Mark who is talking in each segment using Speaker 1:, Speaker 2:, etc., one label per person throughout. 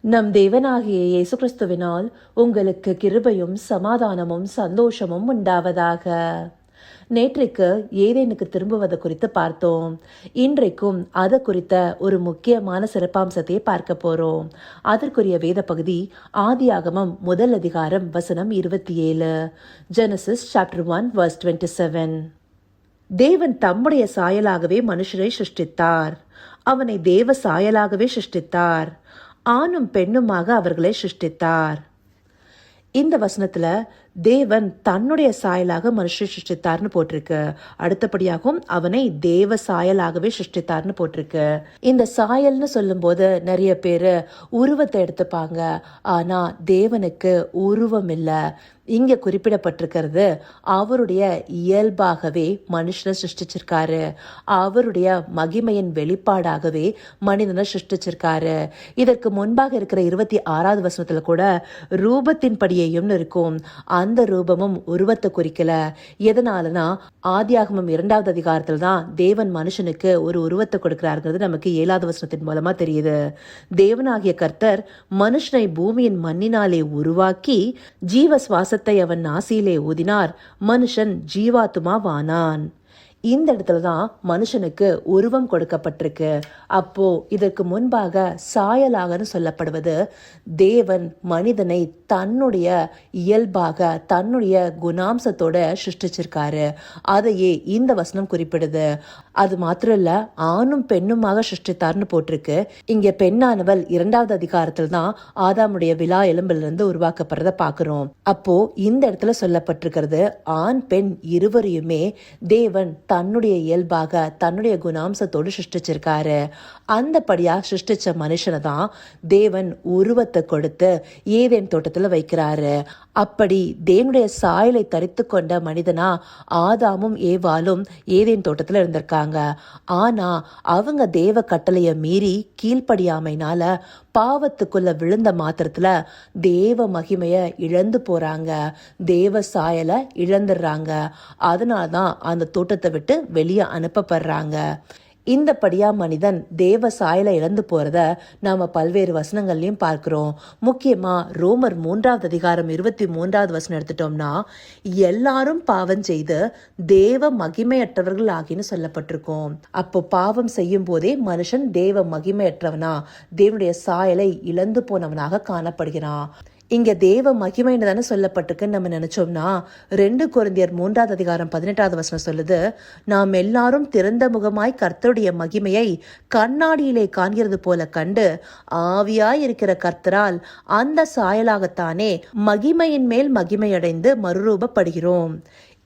Speaker 1: நம் தேவனாகிய இயேசு கிறிஸ்துவினால் உங்களுக்கு கிருபையும் சமாதானமும் சந்தோஷமும் உண்டாவதாக. நேற்றைக்கு ஏதேனுக்கு திரும்புவது குறித்து பார்த்தோம். இன்றைக்கும் அது குறித்த ஒரு முக்கியமான சிறப்பாம்சத்தை பார்க்க போறோம். அதற்குரிய வேத பகுதி ஆதியாகமம் 1 அதிகாரம் வசனம் 27. Genesis chapter 1 verse 27. தேவன் தம்முடைய சாயலாகவே மனுஷரை சிருஷ்டித்தார். அவனை தேவ சாயலாகவே சிருஷ்டித்தார். ஆணும் பெண்ணுமாக அவர்களை சிருஷ்டித்தார். இந்த வசனத்துல தேவன் தன்னுடைய சாயலாக மனுஷரை சிருஷ்டித்தார்னு போட்டிருக்கு. அடுத்தபடியாகவும் அவனை தேவ சாயலாகவே சிருஷ்டித்தார்னு போட்டிருக்கு. இந்த சாயல்னு சொல்லும் போது நிறைய பேரு உருவத்தை எடுத்துப்பாங்க. ஆனா தேவனுக்கு உருவம் இல்ல. இங்க குறிப்பிடப்பட்டிருக்கிறது அவருடைய இயல்பாகவே மனுஷனை சிருஷ்டிச்சிருக்காரு. அவருடைய மகிமையின் வெளிப்பாடாகவே மனிதனை சிருஷ்டிச்சிருக்காரு. இதற்கு முன்பாக இருக்கிற 26வது வசனத்துல கூட ரூபத்தின் படியையும் இருக்கும். அந்த ரூபமும் உருவத்தை குறிக்கல. எதனாலனா ஆதியாகமம் 2வது அதிகாரத்துல தான் தேவன் மனுஷனுக்கு ஒரு உருவத்தை கொடுக்கிறாருங்கிறது நமக்கு 7வது வசனத்தின் மூலமா தெரியுது. தேவனாகிய கர்த்தர் மனுஷனை பூமியின் மண்ணினாலே உருவாக்கி ஜீவ சுவாசத்தை அவன் நாசியிலே ஊதினார். மனுஷன் ஜீவாத்துமாவானான். இந்த இடத்துலதான் மனுஷனுக்கு உருவம் கொடுக்கப்பட்டிருக்கு. அப்போ இதற்கு முன்பாக சாயலாகன்னு சொல்லப்படுவது தேவன் மனிதனை தன்னுடைய இயல்பாக தன்னுடைய குணாம்சத்தோட சிருஷ்டிச்சிருக்காரு. அதையே இந்த வசனம் குறிப்பிடுது. அது மாத்திரம் இல்ல, ஆணும் பெண்ணுமாக சிருஷ்டித்தார்னு போட்டிருக்கு. இங்க பெண்ணானவள் 2வது அதிகாரத்துல தான் ஆதாமுடைய விலா எலும்பிலிருந்து உருவாக்கப்படுறத பாக்குறோம். அப்போ இந்த இடத்துல சொல்லப்பட்டிருக்கிறது ஆண் பெண் இருவரையுமே தேவன் தன்னுடைய இயல்பாக தன்னுடைய குணாம்சத்தோடு சிருஷ்டிச்சிருக்காரு. அந்தபடியா சிருஷ்டிச்ச மனுஷனை தான் தேவன் உருவத்தை கொடுத்து ஏதேன் தோட்டத்துல வைக்கிறாரு. அப்படி தேவனுடைய சாயலை தரித்து கொண்ட மனிதனா ஆதாமும் ஏவாளும் ஏதேன் தோட்டத்துல இருந்திருக்காங்க. ஆனா அவங்க தேவ கட்டளைய மீறி கீழ்ப்படியாமைனால பாவத்துக்குள்ள விழுந்த மாத்திரத்துல தேவ மகிமைய இழந்து போறாங்க. தேவ சாயலை இழந்துடுறாங்க. அதனாலதான் அந்த தோட்டத்தை விட்டு வெளியே அனுப்பப்படுறாங்க. இந்தபடியா மனிதன் தேவ சாயலை இழந்து போறத நாம பல்வேறு வசனங்கள்லயும் பார்க்கிறோம். முக்கியமா ரோமர் 3வது அதிகாரம் 23வது வசனம் எடுத்துட்டோம்னா எல்லாரும் பாவம் செய்து தேவ மகிமையற்றவர்கள் ஆகின்னு சொல்லப்பட்டிருக்கோம். அப்போ பாவம் செய்யும் போதே மனுஷன் தேவ மகிமையற்றவனா தேவனுடைய சாயலை இழந்து போனவனாக காணப்படுகிறான். இங்க தேவ மகிமைன்னு தானே சொல்லப்பட்டிருக்குன்னு நம்ம நினைச்சோம்னா 2 கொரிந்தியர் 3வது அதிகாரம் 18வது வசனம் சொல்லுது, நாம் எல்லாரும் திறந்த முகமாய் கர்த்தருடைய மகிமையை கண்ணாடியிலே காண்கிறது போல கண்டு ஆவியாய் இருக்கிற கர்த்தரால் அந்த சாயலாகத்தானே மகிமையின் மேல் மகிமையடைந்து மறுரூபப்படுகிறோம்.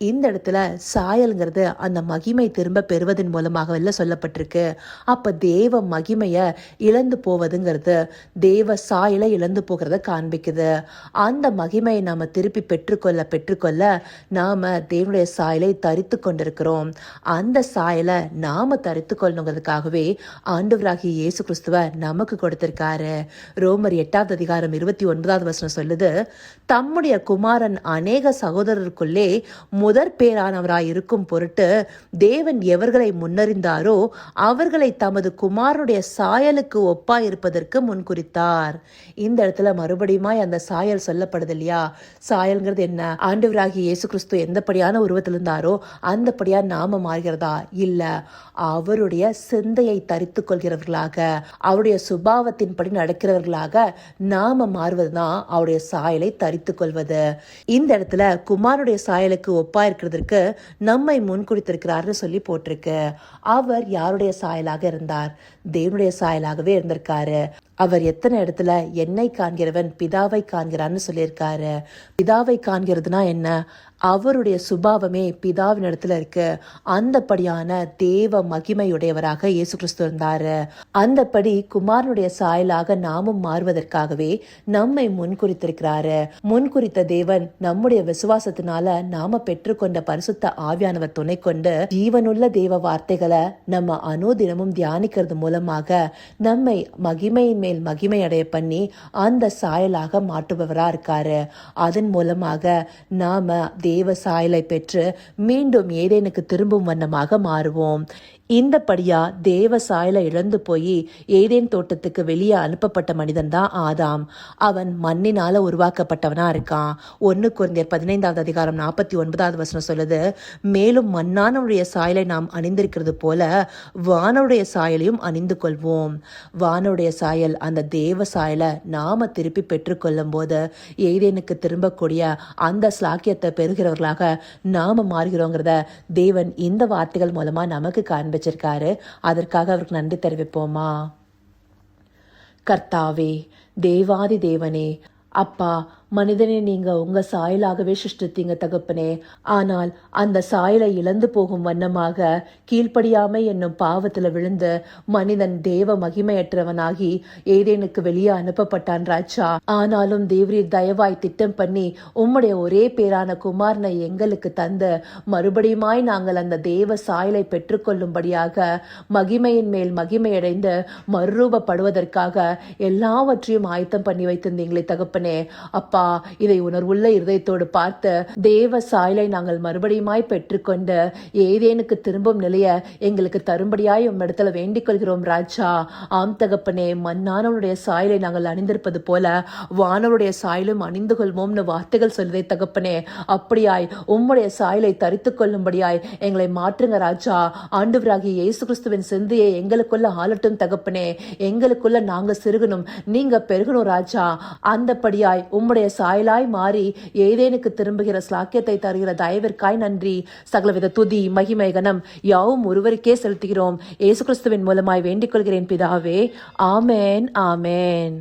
Speaker 1: இந்த இடத்துல சாயல்ங்கிறது அந்த மகிமை திரும்ப பெறுவதன் மூலமாக சொல்லப்பட்டிருக்கு. அப்ப தேவ மகிமைய இழந்து போவதுங்கிறது தேவ சாயலை இழந்து போகிறத காண்பிக்குது. அந்த மகிமையை நாம திருப்பி பெற்றுக்கொள்ள நாம தேவனுடைய சாயலை தரித்து கொண்டிருக்கிறோம். அந்த சாயலை நாம தரித்து கொள்ளணுங்கிறதுக்காகவே ஆண்டவராகிய இயேசு கிறிஸ்துவ நமக்கு கொடுத்திருக்காரு. ரோமர் 8வது அதிகாரம் 29வது வசனம் சொல்லுது, தம்முடைய குமாரன் அநேக சகோதரருக்குள்ளே முதற் பேரானவராய் இருக்கும் பொருட்டு தேவன் எவர்களை முன்னறிந்தாரோ அவர்களை தமது குமாரனுடைய சாயலுக்கு ஒப்பாயிருப்பதற்கு முன்குறித்தார். இந்த இடத்துல மறுபடியுமாய் அந்த சாயல் சொல்லப்படுது இல்லையா? சாயல்ங்கிறது என்ன? ஆண்டவராகிய இயேசு கிறிஸ்து எந்தபடியான உருவத்தில் இருந்தாரோ அந்தபடியா நாம மாறுகிறதா? இல்ல, அவருடைய சிந்தையை தரித்து கொள்கிறவர்களாக அவருடைய சுபாவத்தின்படி நடக்கிறவர்களாக நாம மாறுவதுதான் அவருடைய சாயலை தரித்து கொள்வது. இந்த இடத்துல குமாரனுடைய சாயலுக்கு ஒப்பா இருக்கிறதுக்கு நம்மை முன்குறித்திருக்கிறார்னு சொல்லி போட்டிருக்கு. அவர் யாருடைய சாயலாக இருந்தார்? தேவனுடைய சாயலாகவே இருந்திருக்காரு. அவர் எத்தனை இடத்துல என்னை காண்கிறவன் பிதாவை காண்கிறான்னு சொல்லியிருக்காரு. பிதாவை காண்கிறதுனா என்ன? அவருடைய சுபாவமே பிதாவின் இடத்துல இருக்கு. அந்தபடியான தேவ மகிமையுடையவராக இயேசு கிறிஸ்து இருந்தாரு. அந்தபடி குமாரனுடைய சாயலாக நாமும் மாறுவதற்காகவே நம்மை முன்குறித்திருக்கிறாரு. முன்குறித்த தேவன் நம்முடைய விசுவாசத்தினால நாம பெற்றுக்கொண்ட பரிசுத்த ஆவியானவர் துணை கொண்டு ஜீவனுள்ள தேவ வார்த்தைகளை நம்ம அனுதினமும் தியானிக்கிறது மூலமாக நம்மை மகிமையின் மேல் மகிமை அடைய பண்ணி அந்த சாயலாக மாற்றுபவரா இருக்காரு. அதன் மூலமாக நாம தேவ சாயலை பெற்று மீண்டும் ஏதேனுக்கு திரும்பும் வண்ணமாக மாறுவோம். இந்தபடியா தேவ சாயலை இழந்து போய் ஏதேன் தோட்டத்துக்கு வெளியே அனுப்பப்பட்ட மனிதன் தான் ஆதாம். அவன் மண்ணினால உருவாக்கப்பட்டவனா இருக்கான். 1 கொரிந்தியர் 15:49 சொல்லுது, மேலும் மண்ணானுடைய சாயலை நாம் அணிந்திருக்கிறது போல வானுடைய சாயலையும் அணிந்து கொள்வோம். வானுடைய சாயல் அந்த தேவ சாயலை நாம திருப்பி பெற்றுக்கொள்ளும் போது ஏதேனுக்கு திரும்பக்கூடிய அந்த ஸ்லாக்கியத்தை பெறுகிறவர்களாக நாம மாறுகிறோங்கிறத தேவன் இந்த வார்த்தைகள் மூலமா நமக்கு காண்பிச்சிருக்காரு. அதற்காக அவருக்கு நன்றி தெரிவிப்போமா? கர்த்தாவே, தேவாதி தேவனே, அப்பா, மனிதனை நீங்க உங்க சாயலாகவே சிருஷ்டித்தீங்க தகப்பனே. ஆனால் அந்த சாயலை இழந்து போகும் வண்ணமாக கீழ்ப்படியாமை என்னும் பாவத்துல விழுந்து மனிதன் தேவ மகிமையற்றவனாகி ஏதேனுக்கு வெளியே அனுப்பப்பட்டான் ராஜா. ஆனாலும் தேவரீர் தயவாய் திட்டம் பண்ணி உம்முடைய ஒரே பேரான குமாரனை எங்களுக்கு தந்து மறுபடியுமாய் நாங்கள் அந்த தேவ சாயலை பெற்றுக்கொள்ளும்படியாக மகிமையின் மேல் மகிமையடைந்து மறுரூபப்படுவதற்காக எல்லாவற்றையும் ஆயத்தம் பண்ணி வைத்திருந்தீங்களே தகப்பனே. அப்பா, இதை உணர்வுள்ள இருதயத்தோடு பார்த்து தேவ சாயலை நாங்கள் மறுபடியுமாய் பெற்றுக்கொண்டு ஏதேனுக்கு திரும்பும் நிலைய எங்களுக்கு தரும்படியாய் உம்மிடத்துல வேண்டிக் கொள்கிறோம் ராஜா. ஆம் தகப்பனே, மண்ணானவனுடைய சாயலை நாங்கள் அணிந்திருப்பது போல வானவருடைய சாயலும் அணிந்து கொள்வோம்னு வார்த்தைகள் சொல்வதே தகப்பனே. அப்படியாய் உம்முடைய சாயலை தரித்து கொள்ளும்படியாய் எங்களை மாற்றுங்க ராஜா. ஆண்டவராகிய இயேசு கிறிஸ்துவின் சிந்தையை எங்களுக்குள்ள ஆளட்டும் தகப்பனே. எங்களுக்குள்ள நாங்க சிறுகணும், நீங்க பெருகணும் ராஜா. அந்தபடியாய் உம்முடைய சாயலாய் மாறி ஏதேனுக்கு திரும்புகிற ஸ்லாக்கியத்தை தருகிற தயவிற்காய் நன்றி. சகலவித துதி மகிமை கனம் யாவும் ஒருவருக்கே செலுத்துகிறோம். இயேசு கிறிஸ்துவின் மூலமாய் வேண்டிக் கொள்கிறேன் பிதாவே. ஆமேன், ஆமேன்.